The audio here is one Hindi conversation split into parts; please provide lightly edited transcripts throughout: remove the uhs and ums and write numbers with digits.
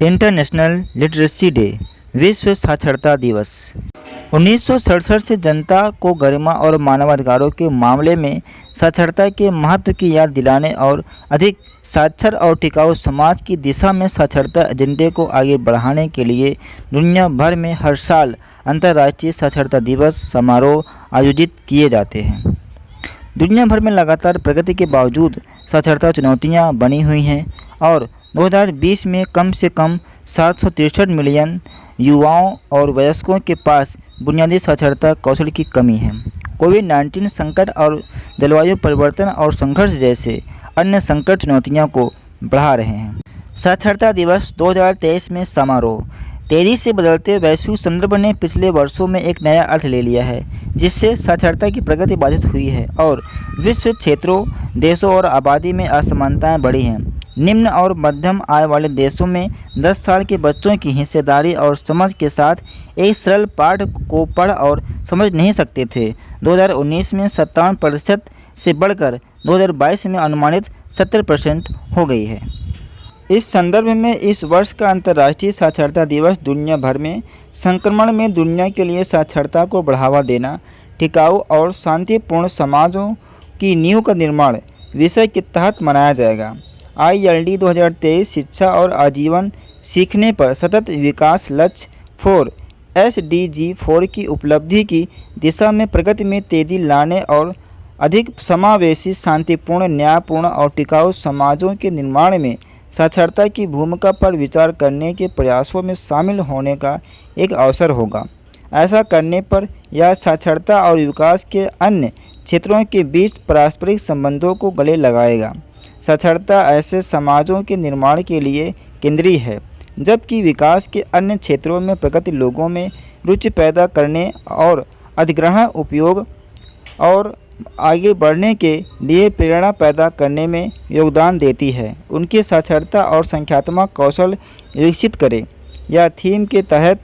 इंटरनेशनल लिटरेसी डे, विश्व साक्षरता दिवस। 1967 से जनता को गरिमा और मानवाधिकारों के मामले में साक्षरता के महत्व की याद दिलाने और अधिक साक्षर और टिकाऊ समाज की दिशा में साक्षरता एजेंडे को आगे बढ़ाने के लिए दुनिया भर में हर साल अंतर्राष्ट्रीय साक्षरता दिवस समारोह आयोजित किए जाते हैं। दुनिया भर में लगातार प्रगति के बावजूद साक्षरता चुनौतियां बनी हुई हैं और 2020 में कम से कम 763 मिलियन युवाओं और वयस्कों के पास बुनियादी साक्षरता कौशल की कमी है। कोविड-19 संकट और जलवायु परिवर्तन और संघर्ष जैसे अन्य संकट चुनौतियों को बढ़ा रहे हैं। साक्षरता दिवस 2023 में समारोह। तेजी से बदलते वैश्विक संदर्भ ने पिछले वर्षों में एक नया अर्थ ले लिया है, जिससे साक्षरता की प्रगति बाधित हुई है और विश्व क्षेत्रों, देशों और आबादी में असमानताएं बढ़ी हैं। निम्न और मध्यम आय वाले देशों में 10 साल के बच्चों की हिस्सेदारी और समझ के साथ एक सरल पाठ को पढ़ और समझ नहीं सकते थे। 2019 में 57% से बढ़कर 2022 में अनुमानित 70% हो गई है। इस संदर्भ में इस वर्ष का अंतर्राष्ट्रीय साक्षरता दिवस दुनिया भर में संक्रमण में दुनिया के लिए साक्षरता को बढ़ावा देना, टिकाऊ और शांतिपूर्ण समाजों की नींव का निर्माण विषय के तहत मनाया जाएगा। ILD 2023 शिक्षा और आजीवन सीखने पर सतत विकास लक्ष्य 4 SDG 4 की उपलब्धि की दिशा में प्रगति में तेजी लाने और अधिक समावेशी, शांतिपूर्ण, न्यायपूर्ण और टिकाऊ समाजों के निर्माण में साक्षरता की भूमिका पर विचार करने के प्रयासों में शामिल होने का एक अवसर होगा। ऐसा करने पर यह साक्षरता और विकास के अन्य क्षेत्रों के बीच पारस्परिक संबंधों को गले लगाएगा। साक्षरता ऐसे समाजों के निर्माण के लिए केंद्रीय है, जबकि विकास के अन्य क्षेत्रों में प्रगति लोगों में रुचि पैदा करने और अधिग्रहण, उपयोग और आगे बढ़ने के लिए प्रेरणा पैदा करने में योगदान देती है। उनकी साक्षरता और संख्यात्मक कौशल विकसित करें। यह थीम के तहत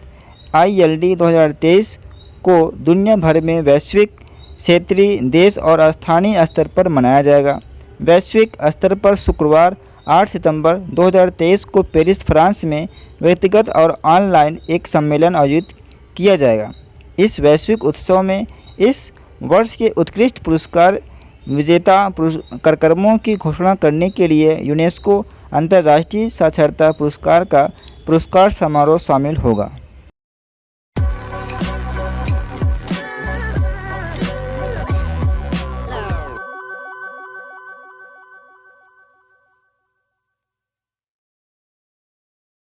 ILD 2023 को दुनिया भर में वैश्विक, क्षेत्रीय, देश और स्थानीय स्तर पर मनाया जाएगा। वैश्विक स्तर पर शुक्रवार 8 सितंबर 2023 को पेरिस, फ्रांस में व्यक्तिगत और ऑनलाइन एक सम्मेलन आयोजित किया जाएगा। इस वैश्विक उत्सव में इस वर्ष के उत्कृष्ट पुरस्कार विजेता कार्यक्रमों की घोषणा करने के लिए यूनेस्को अंतर्राष्ट्रीय साक्षरता पुरस्कार का पुरस्कार समारोह शामिल होगा।